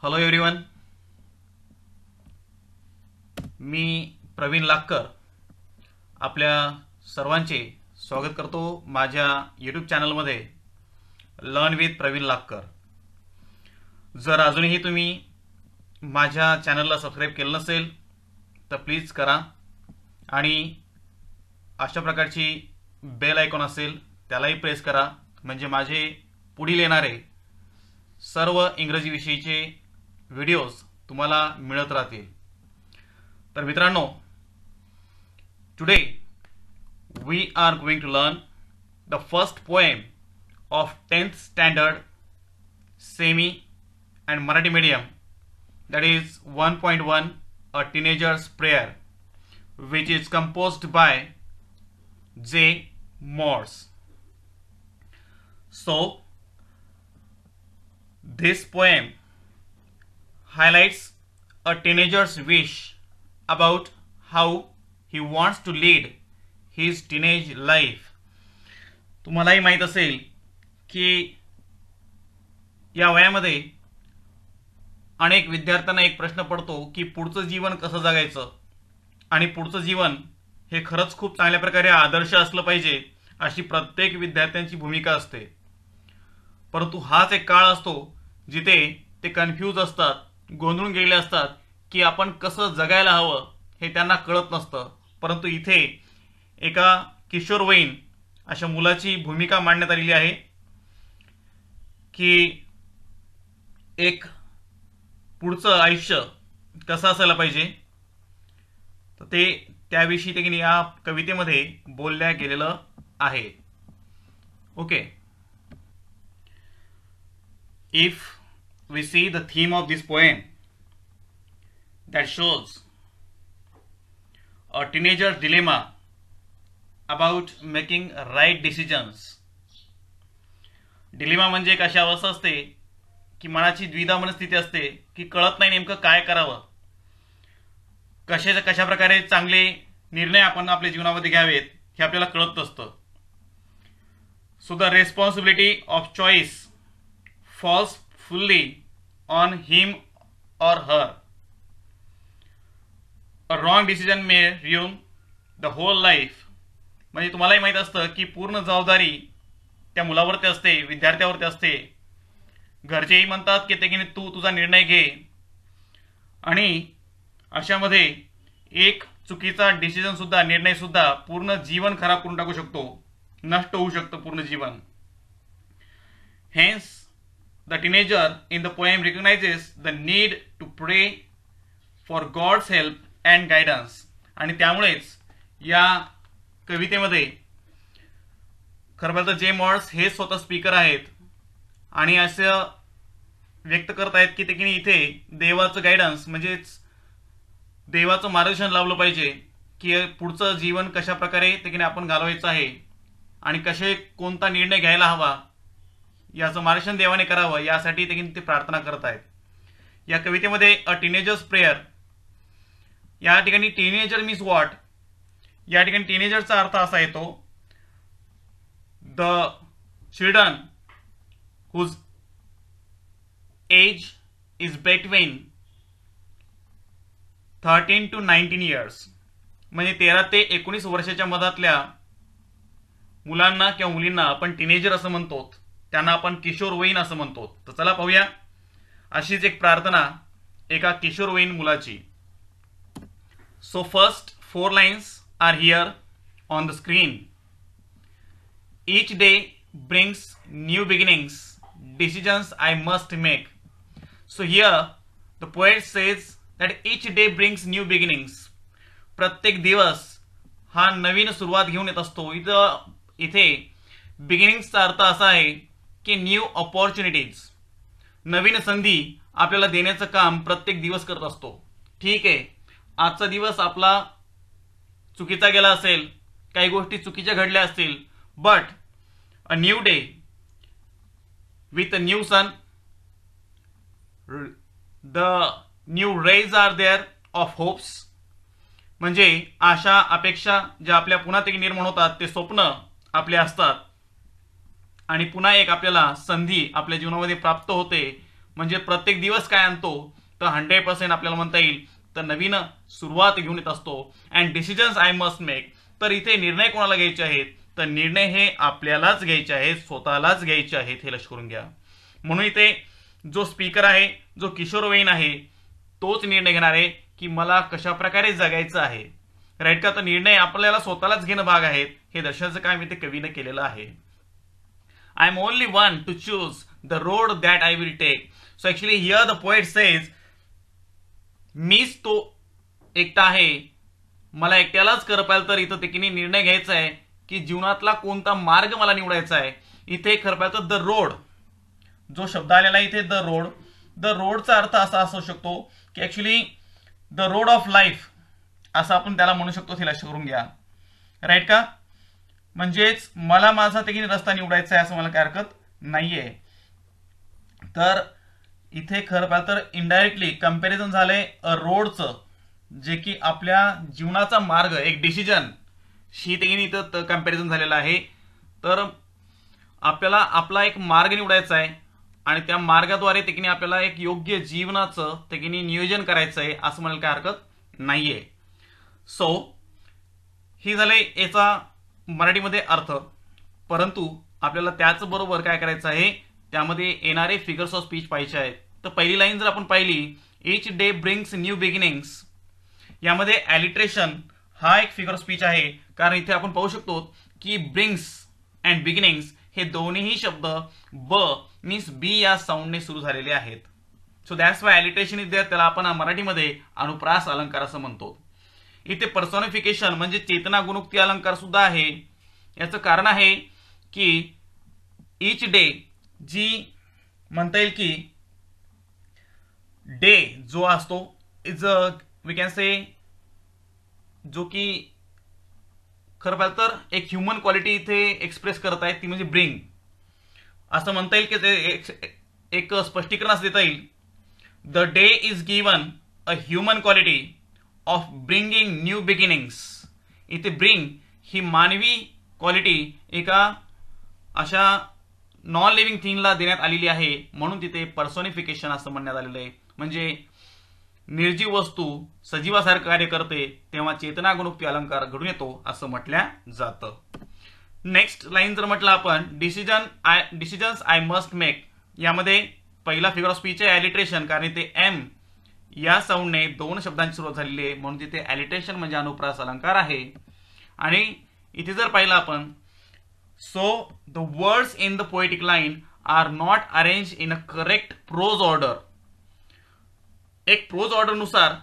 Hello everyone, मी प्रवीण लाक्कर आपल्या सर्वांचे स्वागत करतो माझ्या यूट्यूब चॅनलमध्ये लर्न विथ प्रवीण लाक्कर। जर अजूनही तुम्ही माझ्या चॅनलला सबस्क्राईब केलं नसेल तर प्लीज करा आणि अशा प्रकारची बेल आयकॉन असेल त्यालाही प्रेस करा, म्हणजे माझे पुढील येणारे सर्व इंग्रजी विषयीचे व्हिडिओज तुम्हाला मिळत राहतील। तर मित्रांनो, today we are going to learn the first poem of 10th standard semi and Marathi medium, that is 1.1 a teenager's prayer, which is composed by J. Morse. So this poem highlights a teenager's wish about how he wants to lead his teenage life. तुम्हालाही माहित असेल की या वयामध्ये अनेक विद्यार्थ्यांना एक प्रश्न पडतो की पुढचं जीवन कसं जगायचं आणि पुढचं जीवन हे खरंच खूप चांगल्या प्रकारे आदर्श असलं पाहिजे अशी प्रत्येक विद्यार्थ्यांची भूमिका असते। परंतु हाच एक काळ असतो जिथे ते कन्फ्यूज असतात, गोंधळून गेलेले असतात की आपण कसं जगायला हवं हे त्यांना कळत नसतं। परंतु इथे एका किशोरवयीन अशा मुलाची भूमिका मांडण्यात आलेली आहे की एक पुढचं आयुष्य कसं असायला पाहिजे, तर ते त्याविषयी त्यांनी या कवितेमध्ये बोलल्या गेलेलं आहे। Okay, if we see the theme of this poem that shows a teenager's dilemma about making right decisions. Dilemma म्हणजे एक अशी अवस्था असते की मनाची द्विधा मनस्थिती असते की कळत नाही नेमकं काय करावं, कशा प्रकारे चांगले निर्णय आपण आपल्या जीवनामध्ये घ्यावेत हे आपल्याला कळत नसतं। So the responsibility of choice falls fully on him or her. A wrong decision may ruin the whole life. म्हणजे तुम्हालाही माहित असतं की पूर्ण जबाबदारी त्या मुलावरती असते, विद्यार्थ्यावरती असते। घरचेही म्हणतात की ते की तू तुझा निर्णय घे, आणि अशामध्ये एक चुकीचा डिसिजन सुद्धा, निर्णय सुद्धा पूर्ण जीवन खराब करून टाकू शकतो, नष्ट होऊ शकतं पूर्ण जीवन। Hence the teenager in the poem recognises the need to pray for God's help and guidance. आणि त्यामुळेच या कवितेमध्ये खरं तर जे मॉर्स हे स्वतः स्पीकर आहेत आणि असं व्यक्त करत आहेत की ते इथे देवाचं गायडन्स म्हणजेच देवाचं मार्गदर्शन लावलं पाहिजे की पुढचं जीवन कशा प्रकारे ते आपण घालवायचं आहे आणि कसे कोणता निर्णय घ्यायला हवा याचं मार्गदर्शन देवाने करावं, यासाठी ते प्रार्थना करत आहेत। या कवितेमध्ये अ टीनेजर्स प्रेयर, या ठिकाणी टीनेजर मीन्स व्हॉट, या ठिकाणी टीनेजरचा अर्थ असा येतो the children whose age is between 13 to 19 years. म्हणजे 13 ते 19 वर्षाच्या मधातल्या मुलांना किंवा मुलींना आपण टीनेजर असं म्हणतो, त्यांना आपण किशोरवयीन असं म्हणतो। तर चला पाहूया अशीच एक प्रार्थना एका किशोरवयीन मुलाची। So first 4 lines are here on the screen. Each day brings new beginnings, decisions I must make. So here the poet says that each day brings new beginnings. प्रत्येक दिवस हा नवीन सुरुवात घेऊन येत असतो। इथे बिगिनिंग्सचा अर्थ असा आहे की न्यू ऑपॉर्च्युनिटीज, नवीन संधी आपल्याला देण्याचं काम प्रत्येक दिवस करत असतो। ठीक आहे, आजचा दिवस आपला चुकीचा गेला असेल, काही गोष्टी चुकीच्या घडल्या असतील, but a new day with a new sun, the new rays are there of hopes. म्हणजे आशा अपेक्षा ज्या आपल्या पुन्हा ते निर्माण होतात, ते स्वप्न आपले असतात आणि पुन्हा एक आपल्याला संधी आपल्या जीवनामध्ये प्राप्त होते म्हणजे प्रत्येक दिवस काय आणतो तर 100% आपल्याला म्हणता येईल तर नवीन सुरुवात घेऊन येत असतो. And decisions I must make, तर इथे निर्णय कोणाला घ्यायचे आहेत तर निर्णय हे आपल्यालाच घ्यायचे आहेत, स्वतःलाच घ्यायचे आहेत, हे लक्ष करून घ्या. म्हणून इथे जो स्पीकर आहे, जो किशोर वयीन आहे, तोच निर्णय घेणार आहे की मला कशा प्रकारे जगायचं आहे. राईट का? तर निर्णय आपल्याला स्वतःलाच घेणं भाग आहेत हे दर्शनाचं काम इथे कवीने केलेलं आहे. I am only one to choose the road that I will take. So actually here the poet says, मीच तो एकटा आहे, मला एकट्यालाच कर पाहिजे. तर इथं तेकीने निर्णय घ्यायचा आहे की जीवनातला कोणता मार्ग मला निवडायचा आहे. इथे खरं पाहिजे तर द रोड जो शब्द आलेला आहे इथे द रोड, द रोडचा अर्थ असा असू शकतो की actually the road of life असं आपण त्याला म्हणू शकतो. हे लक्ष करून घ्या. राईट का? म्हणजेच मला माझा तेकीने रस्ता निवडायचा आहे असं मला काय हरकत नाहीये. तर इथे खरं पाहिलं तर इनडायरेक्टली कंपॅरिझन झालंय रोडचं, जे की आपल्या जीवनाचा मार्ग, एक डिसिजन शी तेकीने इथं कंपॅरिझन झालेलं आहे. तर आपल्याला आपला एक मार्ग निवडायचा आहे आणि त्या मार्गाद्वारे तेकीने आपल्याला एक योग्य जीवनाचं तेकीने नियोजन करायचं आहे असं म्हणायला काय हरकत नाहीये. सो ही झाले याचा मराठीमध्ये अर्थ. परंतु आपल्याला त्याचबरोबर काय करायचं आहे, त्यामध्ये येणारे फिगर्स ऑफ स्पीच पाहिजे आहेत. तर पहिली लाईन जर आपण पाहिली, इच डे ब्रिंग्स न्यू बिगिनिंग्स, यामध्ये ॲलिट्रेशन हा एक फिगर ऑफ स्पीच आहे. कारण इथे आपण पाहू शकतो की ब्रिंग्स अँड बिगिनिंग्स हे दोन्हीही शब्द ब मीन्स बी या साऊंडने सुरू झालेले आहेत. So that's why alliteration is there. त्याला आपण मराठीमध्ये अनुप्रास अलंकार असं म्हणतो. इथे पर्सॉनिफिकेशन म्हणजे चेतना गुणोक्ती अलंकार सुद्धा आहे. याचं कारण आहे की इच डे जी म्हणता येईल की डे जो असतो इज वी कॅन से, जो की खरं पाहिलं तर एक ह्युमन क्वालिटी इथे एक्सप्रेस करत आहे, ती म्हणजे ब्रिंग असं म्हणता येईल की ते एक स्पष्टीकरण असं देता येईल. The day is given a human quality of bringing new beginnings. इथे ब्रिंग ही मानवी क्वालिटी एका अशा नॉन लिव्हिंग थिंगला देण्यात आलेली आहे, म्हणून तिथे पर्सोनिफिकेशन असं म्हणण्यात आलेलं आहे. म्हणजे निर्जीव वस्तू सजीवासारखं कार्य करते तेव्हा चेतना गुणोक्ती अलंकार घडून येतो असं म्हटल्या जातं. नेक्स्ट लाईन जर म्हटलं आपण, डिसिजन्स आय मस्ट मेक, यामध्ये पहिला फिगर ऑफ स्पीच आहे ॲलिट्रेशन. कारण ते एम या साऊंडने दोन शब्दांची सुरुवात झालेली आहे, म्हणून तिथे ॲलिट्रेशन म्हणजे अनुप्रास अलंकार आहे. आणि इथे जर पाहिलं आपण, so the words in the poetic line are not arrange in a correct prose order. एक प्रोज ऑर्डर नुसार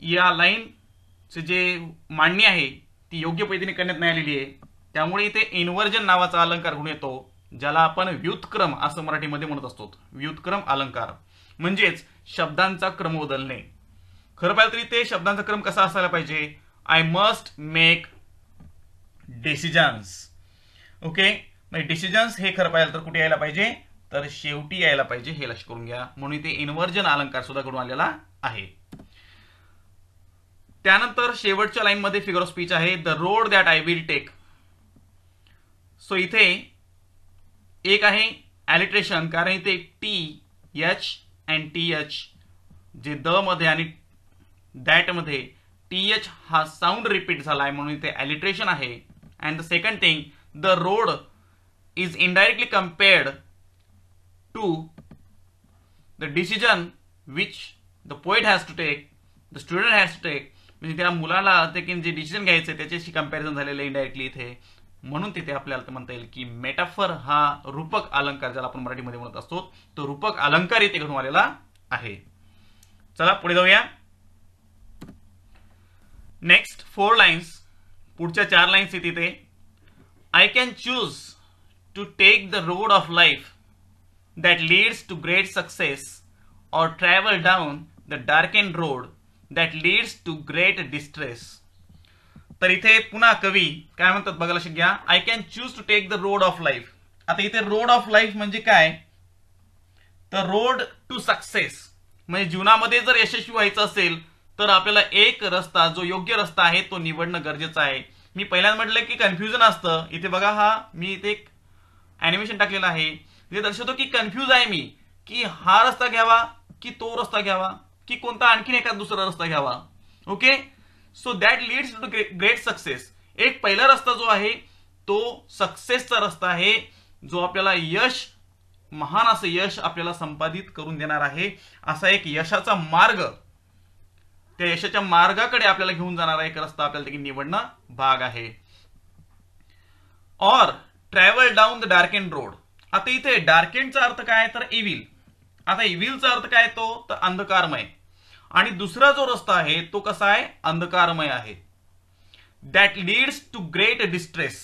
या लाईनचे जे मांडणी आहे ती योग्य पद्धतीने करण्यात नाही आलेली आहे. त्यामुळे इथे इन्व्हर्जन नावाचा अलंकार गुण येतो, ज्याला आपण व्युत्क्रम असं मराठीमध्ये म्हणत असतो. व्युत्क्रम अलंकार म्हणजेच शब्दांचा क्रम बदलणे. खरं पाहिलं तरी ते शब्दांचा क्रम कसा असायला पाहिजे, I must make decisions. Okay, म्हणजे डिसिजन्स हे खरं पाहिलं तर कुठे यायला पाहिजे तर शेवटी यायला पाहिजे, हे लक्ष करून घ्या. म्हणून इथे इन्व्हर्जन अलंकार सुद्धा घडून आलेला आहे. त्यानंतर शेवटच्या लाईन मध्ये फिगर ऑफ स्पीच आहे the road that I will take. So इथे एक आहे ॲलिट्रेशन, कारण इथे T H and T H जे द मध्ये आणि दॅट मध्ये टी एच हा साऊंड रिपीट झाला आहे, म्हणून इथे ॲलिट्रेशन आहे. And the second thing, the road is indirectly compared to the decision which the poet has to take, the student has to take. म्हणजे त्या मुलाला ते जे डिसिजन घ्यायचं त्याच्याशी कम्पॅरिझन झालेलं इनडायरेक्टली इथे. म्हणून तिथे आपल्याला म्हणता येईल की मेटाफर हा रूपक अलंकार, ज्याला आपण मराठीमध्ये म्हणत असतो, तो रूपक अलंकार इथे घडून आलेला आहे. चला पुढे जाऊया. नेक्स्ट 4 लाईन्स, पुढच्या 4 लाईन्स आहेत इथे. I can choose to take the road of life that leads to great success or travel down the darkened road that leads to great distress. तर इथे पुन्हा कवी काय म्हणतात बघायला शिकूया. I can choose to take the road of life. आता इथे रोड ऑफ लाईफ म्हणजे काय तर रोड टू सक्सेस, म्हणजे जीवनामध्ये जर यशस्वी व्हायचं असेल तर आपल्याला एक रस्ता, जो योग्य रस्ता आहे तो निवडणं गरजेचं आहे. मी पहिल्यांदा म्हटलं की कन्फ्युजन असतं. इथे बघा, हा मी इथे एक ॲनिमेशन टाकलेलं आहे, जे दर्शवतो की कन्फ्यूज आहे मी की हा रस्ता घ्यावा की तो रस्ता घ्यावा की कोणता आणखीन एखादा दुसरा रस्ता घ्यावा. Okay, so that leads to great success. एक पहिला रस्ता जो आहे तो सक्सेसचा रस्ता आहे, जो आपल्याला यश, महान असं यश आपल्याला संपादित करून देणार आहे. असा एक यशाचा मार्ग, त्या यशाच्या मार्गाकडे आपल्याला घेऊन जाणारा एक रस्ता आपल्याला निवडणं भाग आहे. और travel down the dark and road. आता इथे डार्क एंडचा अर्थ काय तर इव्हिल. आता इव्हिलचा अर्थ काय तो तर अंधकारमय, आणि दुसरा जो रस्ता आहे तो कसा आहे अंधकारमय आहे. That leads to great distress.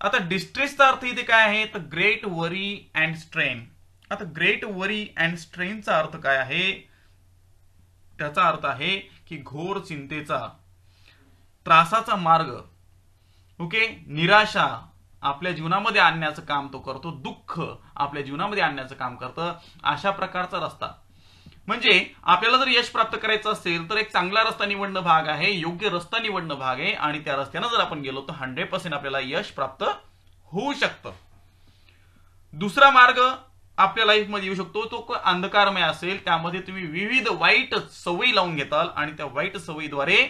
आता डिस्ट्रेसचा अर्थ इथे काय आहे तर ग्रेट वरी अँड स्ट्रेन. आता ग्रेट वरी अँड स्ट्रेनचा अर्थ काय आहे, त्याचा अर्थ आहे की घोर चिंतेचा, त्रासाचा मार्ग. ओके, निराशा आपल्या जीवनामध्ये आणण्याचं काम तो करतो, दुःख आपल्या जीवनामध्ये आणण्याचं काम करतं, अशा प्रकारचा रस्ता. म्हणजे आपल्याला जर यश प्राप्त करायचं असेल तर एक चांगला रस्ता निवडणं भाग आहे, योग्य रस्ता निवडणं भाग आहे, आणि त्या रस्त्यानं जर आपण गेलो तर 100% आपल्याला यश प्राप्त होऊ शकतं. दुसरा मार्ग आपल्या लाईफमध्ये येऊ शकतो तो अंधकारमय असेल, त्यामध्ये तुम्ही विविध वाईट सवयी लावून घेताल आणि त्या वाईट सवयीद्वारे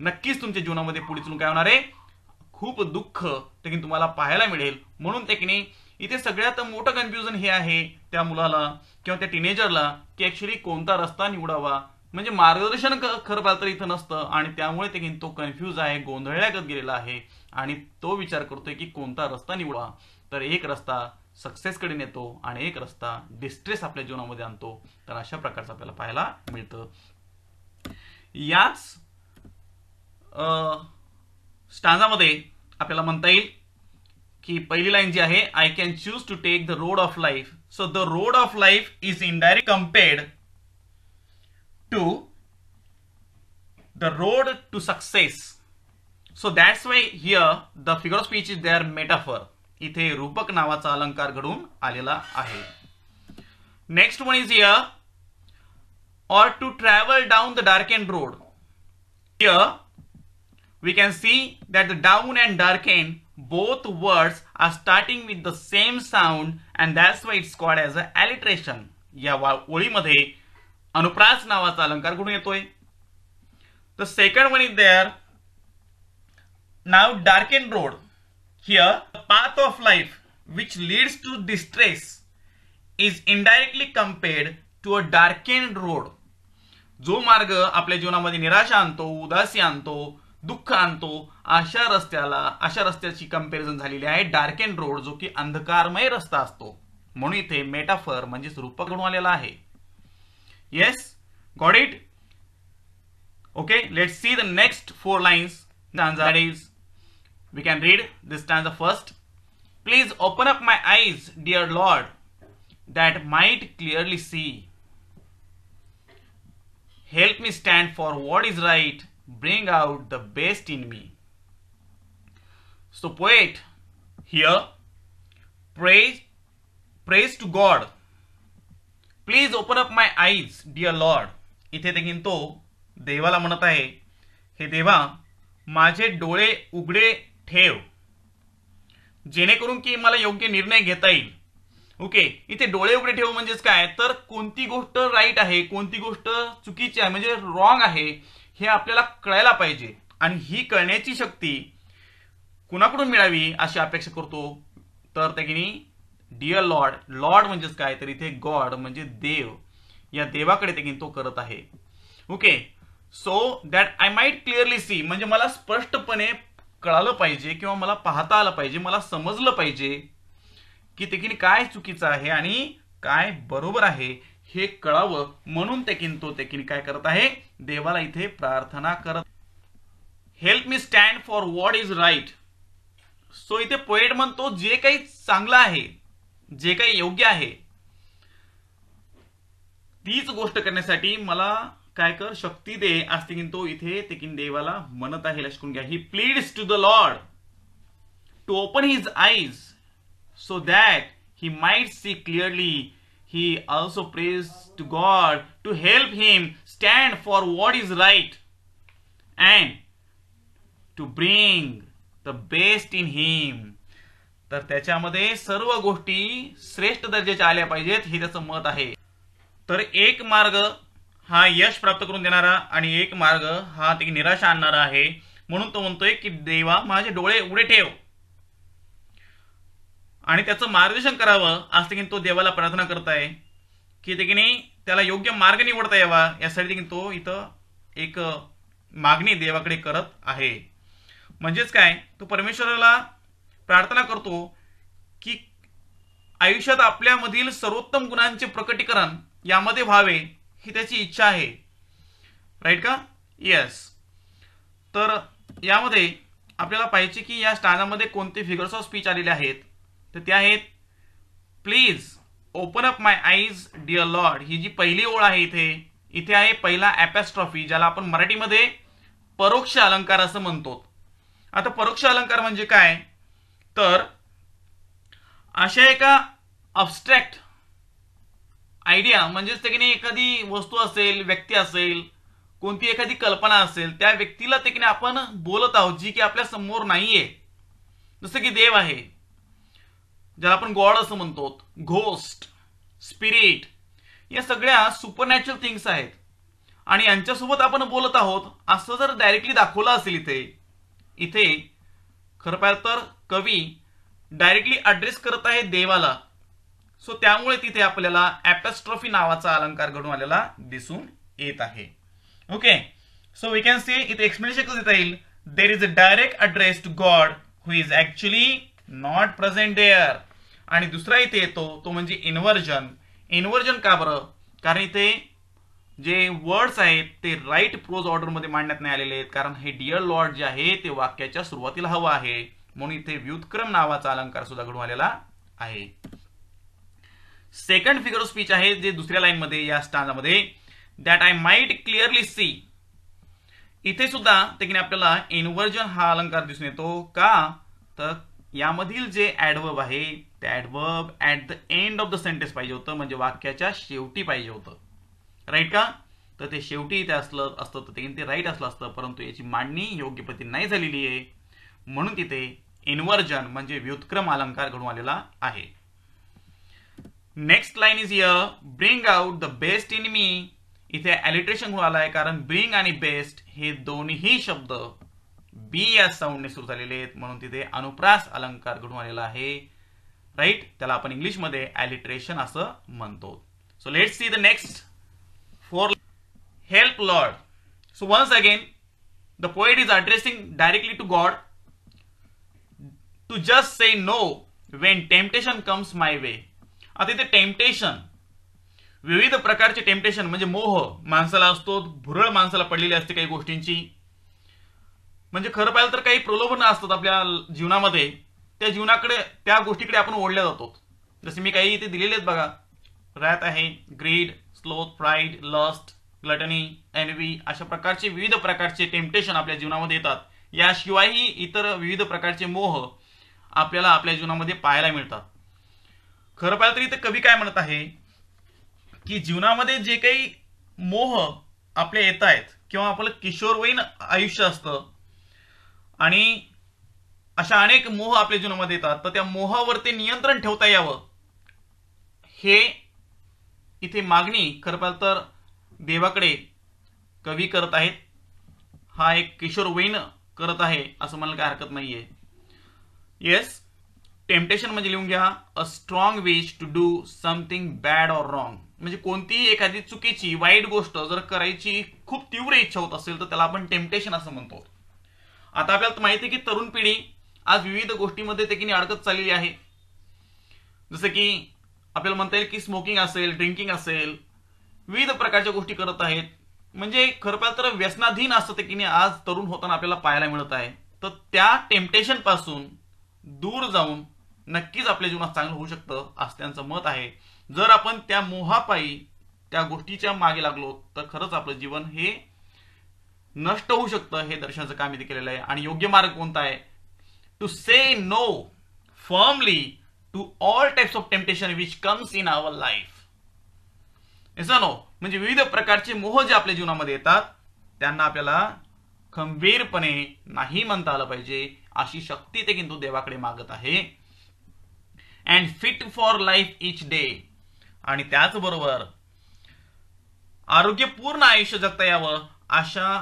नक्कीच तुमच्या जीवनामध्ये पुढे चलून काय होणार आहे, खूप दुःख देखील तुम्हाला पाहायला मिळेल. म्हणून त्याने इथे सगळ्यात मोठं कन्फ्युजन हे आहे त्या मुलाला किंवा त्या टीनेजरला की ऍक्च्युली कोणता रस्ता निवडावा. म्हणजे मार्गदर्शन खरं पाहिलं तर इथं नसतं, आणि त्यामुळे देखील तो कन्फ्यूज आहे, गोंधळल्यागत गेलेला आहे, आणि तो विचार करतोय की कोणता रस्ता निवडावा. तर एक रस्ता सक्सेसकडे नेतो आणि एक रस्ता डिस्ट्रेस आपल्या जीवनामध्ये आणतो. तर अशा प्रकारचं आपल्याला पाहायला मिळतं. याच स्टांजामध्ये आपल्याला म्हणता येईल की पहिली लाईन जी आहे, I can choose to take the road of life. So the road of life is indirect compared to the road to success. So that's why here the figure of speech is there metaphor. इथे रूपक नावाचा अलंकार घडून आलेला आहे. Next one is here, or to travel down the dark and road. Here we can see that the down and dark end, both words are starting with the same sound, and that's why it's called as a alliteration. या ओळीमध्ये अनुप्रास नावाचा अलंकार घडून येतोय. The second one is there. Now dark and road. Here the path of life which leads to distress is indirectly compared to a darkened road. जो मार्ग आपल्या जीवनामध्ये निराशा आणतो, उदासी आणतो, दुःख आणतो, अशा रस्त्याची कंपॅरिझन झालेली आहे डार्क एंड रोड, जो की अंधकारमय रस्ता असतो. म्हणून इथे मेटाफर म्हणजेच रूपक घडून आलेला आहे. Yes, got it. Okay, let's see the next 4 lines. That is, we can read this stanza first. Please open up my eyes, dear Lord, that might clearly see. Help me stand for what is right. Bring out the best in me. So poet here prays to God. Please open up my eyes, dear Lord. इथे देखील तो देवाला म्हणत आहे, हे देवा माझे डोळे उघडे ठेव, जेणेकरून की मला योग्य निर्णय घेता येईल. ओके, इथे डोळे उघडे ठेव म्हणजेच काय तर कोणती गोष्ट राईट आहे, कोणती गोष्ट चुकीची आहे, म्हणजे रॉंग आहे, हे आपल्याला कळायला पाहिजे. आणि ही कळण्याची शक्ती कुणाकडून मिळावी अशी अपेक्षा करतो तर त्यागिनी डिअर लॉर्ड. लॉर्ड म्हणजेच काय तर इथे गॉड म्हणजे देव, या देवाकडे त्यागिनी तो करत आहे. Okay, so that I might clearly C, म्हणजे मला स्पष्टपणे कळालं पाहिजे किंवा मला पाहता आलं पाहिजे, मला समजलं पाहिजे की त्यागिनी काय चुकीचं आहे आणि काय बरोबर आहे हे कळावं. म्हणून तो काय करत आहे, देवाला इथे प्रार्थना करत. Help me stand for what is right. So इथे पोएट म्हणतो जे काही चांगलं आहे, जे काही योग्य आहे, तीच गोष्ट करण्यासाठी मला काय कर शक्ती दे, असते तो इथे देवाला म्हणत आहे. लक्षून घ्या, he pleads to the lord to open his eyes so that he might see clearly. He also prays to God to help him stand for what is right and to bring the best in him. तर त्याच्यामध्ये सर्व गोष्टी श्रेष्ठ दर्जाच्या आल्या पाहिजेत हे त्याचं मत आहे. तर एक मार्ग हा यश प्राप्त करून देणारा आणि एक मार्ग हा ते निराशा आणणारा आहे. म्हणून तो म्हणतोय की देवा माझे डोळे उघडे ठेव आणि त्याचं मार्गदर्शन करावं, आज देखील तो देवाला प्रार्थना करताय की देखील त्याला योग्य मार्ग निवडता यावा, यासाठी देखील तो इथं एक मागणी देवाकडे करत आहे. म्हणजेच काय, तो परमेश्वराला प्रार्थना करतो की आयुष्यात आपल्यामधील सर्वोत्तम गुणांचे प्रकटीकरण यामध्ये व्हावे ही त्याची इच्छा आहे. राईट का? येस. तर यामध्ये आपल्याला पाहिजे की या स्टांजामध्ये कोणते फिगर्स ऑफ स्पीच आलेले आहेत. तर ते आहेत please open up my eyes dear Lord. ही जी पहिली ओळ आहे इथे आहे पहिला ॲपॅस्ट्रॉफी, ज्याला आपण मराठीमध्ये परोक्ष अलंकार असं म्हणतो. आता परोक्ष अलंकार म्हणजे काय, तर अशा एका अब्स्ट्रॅक्ट आयडिया, म्हणजेच ते एखादी वस्तू असेल, व्यक्ती असेल, कोणती एखादी कल्पना असेल, त्या व्यक्तीला ते आपण बोलत आहोत जी की आपल्या समोर नाहीये. जसं की देव आहे, ज्याला आपण गॉड असं म्हणतो, घोस्ट, स्पिरिट, या सगळ्या सुपरनॅचरल थिंग्स आहेत आणि यांच्यासोबत आपण बोलत आहोत असं जर डायरेक्टली दाखवलं असेल इथे खरं पाहिलं तर कवी डायरेक्टली ॲड्रेस करत आहे देवाला. सो त्यामुळे तिथे आपल्याला ॲपॅस्ट्रॉफी नावाचा अलंकार घडून आलेला दिसून येत आहे. Okay, so we can see इथे एक्सप्लेनेशन कसं देता येईल, there is a direct address to God who is actually not present there. आणि दुसरा इथे येतो तो म्हणजे इन्व्हर्जन. इन्व्हर्जन का बरं, कारण इथे जे वर्ड्स आहेत ते राईट प्रोज ऑर्डरमध्ये मांडण्यात नाही आलेले आहेत, कारण हे डिअर लॉर्ड जे आहे ते वाक्याच्या सुरुवातीला हवं आहे, म्हणून इथे व्युत्क्रम नावाचा अलंकार सुद्धा घडून आलेला आहे. सेकंड फिगर ऑफ स्पीच आहे जे दुसऱ्या लाईन मध्ये या स्टांजामध्ये, that I might clearly see. इथे सुद्धा ते आपल्याला इन्व्हर्जन हा अलंकार दिसून येतो. का, तर यामधील जे ऍडवर्ब आहे ते adverb at the end of the sentence पाहिजे होतं, म्हणजे वाक्याच्या शेवटी पाहिजे होतं. राईट का, तर ते शेवटी इथे असलं असतं तर ते राईट असलं असतं, परंतु याची मांडणी योग्य पद्धतीने नाही झालेली आहे, म्हणून तिथे इन्व्हर्जन म्हणजे व्युत्क्रम अलंकार घडून आलेला आहे. Next line is here, bring out the best in me. इथे अलिट्रेशन होऊन आलाय, कारण ब्रिंग आणि बेस्ट हे दोन्ही शब्द बी या साऊंडने सुरू झालेले आहेत, म्हणून तिथे अनुप्रास अलंकार घडून आलेला आहे. राईट, त्याला आपण इंग्लिशमध्ये अलिट्रेशन असं म्हणतो. So let's see the next four. Help lord. So once again the poet is addressing directly to God to just say no when temptation comes my way. आता इथे टेम्पटेशन, विविध प्रकारचे टेम्पटेशन म्हणजे मोह माणसाला असतो, भुरळ माणसाला पडलेली असते काही गोष्टींची. म्हणजे खरं पाहिलं तर काही प्रलोभन असतात आपल्या जीवनामध्ये, त्या जीवनाकडे त्या गोष्टीकडे आपण ओढल्या जातो. जसे मी काही इथे दिलेले आहेत बघा, रॅथ आहे, greed, sloth, pride, lust, gluttony, envy, अशा प्रकारचे विविध प्रकारचे टेम्पटेशन आपल्या जीवनामध्ये येतात. याशिवायही इतर विविध प्रकारचे मोह आपल्याला आपल्या जीवनामध्ये पाहायला मिळतात. खरं पाहिलं तर इथे कवी काय म्हणत आहे की जीवनामध्ये जे काही मोह आपल्या येत आहेत किंवा आपलं किशोरवयीन आयुष्य असतं आणि अशा अनेक मोह आपल्या जीवनामध्ये येतात, तर त्या मोहावरती नियंत्रण ठेवता यावं हे इथे मागणी खरं पाहिलं तर देवाकडे कवी करत आहेत. हा एक किशोरवयीन करत आहे असं म्हणायला काय हरकत नाहीये. येस, टेम्पटेशन म्हणजे लिहून घ्या, a strong wish to do something bad or wrong. म्हणजे कोणतीही एखादी चुकीची वाईट गोष्ट जर करायची खूप तीव्र इच्छा होत असेल तर त्याला आपण टेम्पटेशन असं म्हणतो. आता आपल्याला माहिती आहे की तरुण पिढी आज विविध गोष्टीमध्ये देखील अडकत चाललेली आहे. जसं की आपल्याला म्हणता येईल की स्मोकिंग असेल, ड्रिंकिंग असेल, विविध प्रकारच्या गोष्टी करत आहेत. म्हणजे खरं पाहिलं तर व्यसनाधीन असतं ते की आज तरुण होताना आपल्याला पाहायला मिळत आहे. तर त्या टेम्पटेशन पासून दूर जाऊन नक्कीच आपल्या जीवनात चांगलं होऊ शकतं असं त्यांचं मत आहे. जर आपण त्या मोहापायी त्या गोष्टीच्या मागे लागलो तर खरंच आपलं जीवन हे नष्ट होऊ शकतं, हे दर्शनाचं काम इथे केलेलं आहे. आणि योग्य मार्ग कोणता आहे, to say no firmly to all types of temptation which comes in our life. असं नो म्हणजे विविध प्रकारचे मोह जे आपल्या जीवनामध्ये येतात त्यांना आपल्याला खंबीरपणे नाही म्हणता आलं पाहिजे, अशी शक्ती ते किंतु देवाकडे मागत आहे. And fit for life each day, आणि त्याचबरोबर आरोग्यपूर्ण आयुष्य जगता यावं अशा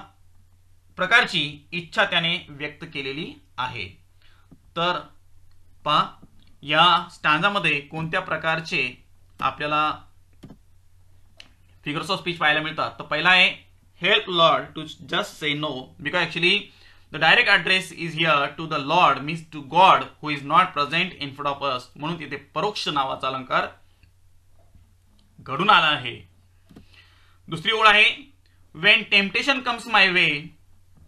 प्रकारची इच्छा त्याने व्यक्त केलेली आहे. तर पहा या स्टॅन्झामध्ये कोणत्या प्रकारचे आपल्याला फिगर्स ऑफ स्पीच पाहायला मिळतात. तर पहिला आहे help lord to just say no, because actually the direct address is here to the lord, means to God who is not present in front of us, म्हणून तिथे परोक्ष नावाचा अलंकार घडून आला आहे. दुसरी ओळ आहे when temptation comes my way,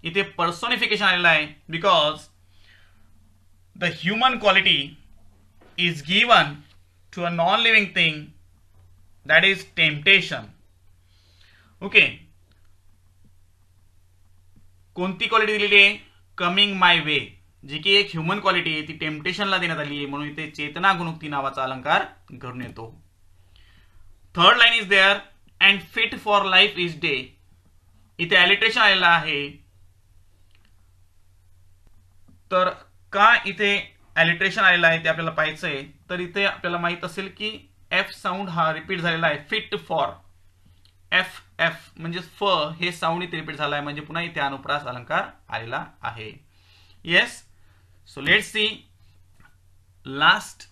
इथे पर्सोनिफिकेशन आलेलं आहे, because the human quality is given to a non living thing, that is temptation. Okay, कोणती क्वालिटी दिलेली आहे? कमिंग माय वे, जी की एक ह्युमन क्वालिटी आहे, ती टेम्पटेशनला देण्यात आली आहे, म्हणून इथे चेतना गुणुक्ती नावाचा अलंकार घडून येतो. Third line is there and fit for life is day, इथे ॲलिट्रेशन आलेलं आहे. तर का इथे ॲलिट्रेशन आलेलं आहे ते आपल्याला पाहायचं आहे. तर इथे आपल्याला माहित असेल की एफ साऊंड हा रिपीट झालेला आहे. फिट फॉर, एफ एफ म्हणजे फ हे साऊंड इथे रिपीट झाला आहे, म्हणजे पुन्हा इथे अनुप्रास अलंकार आलेला आहे. Yes, so let's see last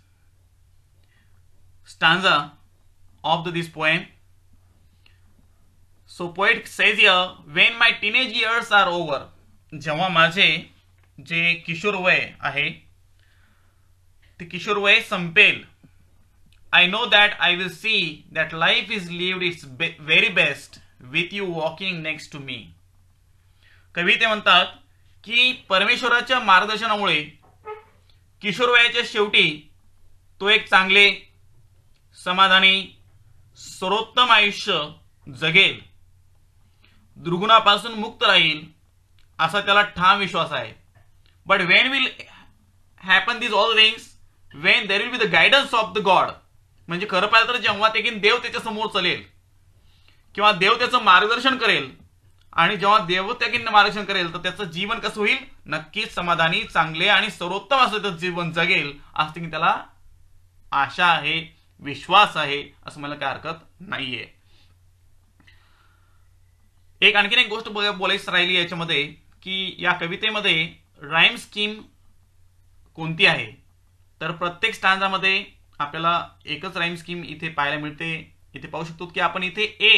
stanza of this poem. So poet says here when my teenage years are over, जेव्हा माझे जे किशोर वय आहे ते किशोर वय संपेल, I know that I will see that life is lived its very best with you walking next to me. कवी ते म्हणतात की परमेश्वराच्या मार्गदर्शनामुळे किशोर वयाच्या शेवटी तो एक चांगले समाधानी सर्वोत्तम आयुष्य जगेल, दुर्गुणापासून मुक्त राहील असा त्याला ठाम विश्वास आहे. But Wien will happen this all things when there will be the guidance of the God, म्हणजे खरं पाहिलं तर जेव्हा ते देव त्याच्या समोर चलेल किंवा देव त्याचं मार्गदर्शन करेल, आणि जेव्हा देव त्या मार्गदर्शन करेल तर त्याचं जीवन कसं होईल? नक्कीच समाधानी, चांगले आणि सर्वोत्तम असं त्याचं जीवन जगेल असं त्याला आशा आहे, विश्वास आहे, असं मला काय हरकत नाहीये. एक आणखीन एक गोष्ट बोलायची राहिली याच्यामध्ये की या कवितेमध्ये राईम स्कीम कोणती आहे. तर प्रत्येक स्टांजामध्ये आपल्याला एकच राईम स्कीम इथे पाहायला मिळते. इथे पाहू शकतो की आपण इथे ए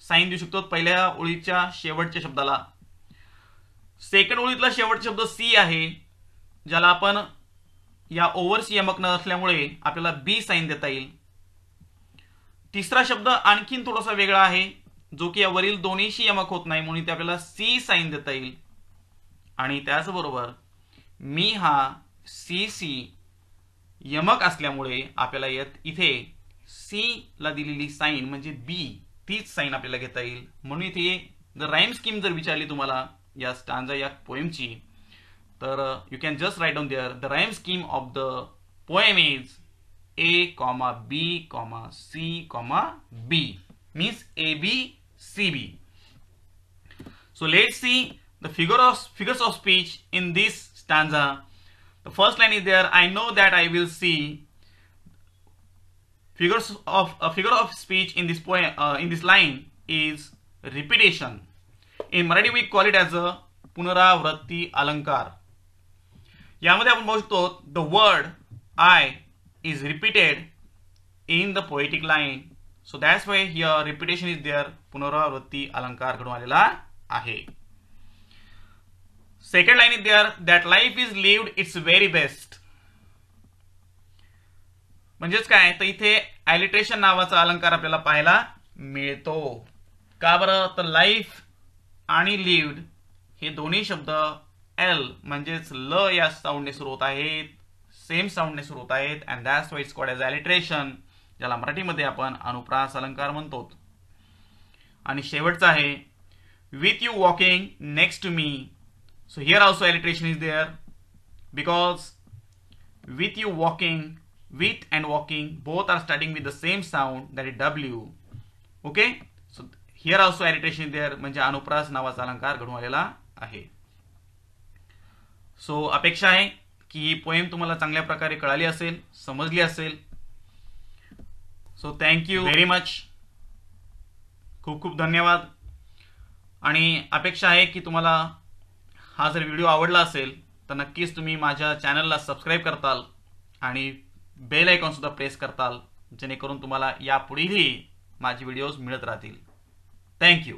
साइन देऊ शकतो पहिल्या ओळीच्या शेवटच्या शब्दाला. सेकंड ओळीतला शेवटचा शब्द सी आहे, ज्याला आपण या ओव्हरसी यमक न असल्यामुळे आपल्याला बी साइन देता येईल. तिसरा शब्द आणखीन थोडासा वेगळा आहे, जो की यावरील दोन्हीशी यमक होत नाही, म्हणून इथे आपल्याला सी साइन देता येईल. आणि त्याचबरोबर मी हा सी सी यमक असल्यामुळे आपल्याला इथे सी ला दिलेली साइन म्हणजे बी तीच साइन आपल्याला घेता येईल. म्हणून इथे जर राईम स्कीम जर विचारली तुम्हाला या स्टांजा या पोएमची, तर you can just write down there the rhyme scheme of the poem is A comma B comma C comma B, means A B C B. So let's see the figures of speech in this stanza. The first line is there, I know that I will see. Figure of speech in this poem, in this line is repetition. In Marathi we call it as a पुनरावृत्ती अलंकार. यामध्ये आपण बघू शकतो the word I is repeated in the poetic line. So that's why here repetition is there. पुनरावृत्ती अलंकार घडून आलेला आहे. Second line is there, that life is lived its very best. म्हणजेच काय, तर इथे ॲलिट्रेशन नावाचा अलंकार आपल्याला पाहायला मिळतो. का बरं? तर लाईफ आणि लिव्ड हे दोन्ही शब्द एल म्हणजेच ल या साऊंडने सुरू होत आहेत, सेम साऊंडने सुरू होत आहेत, and that's why it's called as alliteration, ज्याला मराठीमध्ये आपण अनुप्रास अलंकार म्हणतो. आणि शेवटचा आहे with you walking next to me. So here also alliteration is there, because with you walking, with and walking both are starting with the same sound, that is W. Okay, so here also alliteration is there, म्हणजे अनुप्रास नावाचा अलंकार घडून आलेला आहे. So अपेक्षा आहे की ही पोएम तुम्हाला चांगल्या प्रकारे कळाली असेल, समजली असेल. So thank you very much. खूप खूप धन्यवाद. आणि अपेक्षा आहे की तुम्हाला हा जर व्हिडिओ आवडला असेल तर नक्कीच तुम्ही माझ्या चॅनलला सबस्क्राईब करताल आणि बेल आयकॉन सुद्धा प्रेस करताल, जेणेकरून तुम्हाला यापुढेही माझे व्हिडिओज मिळत राहतील. थँक्यू.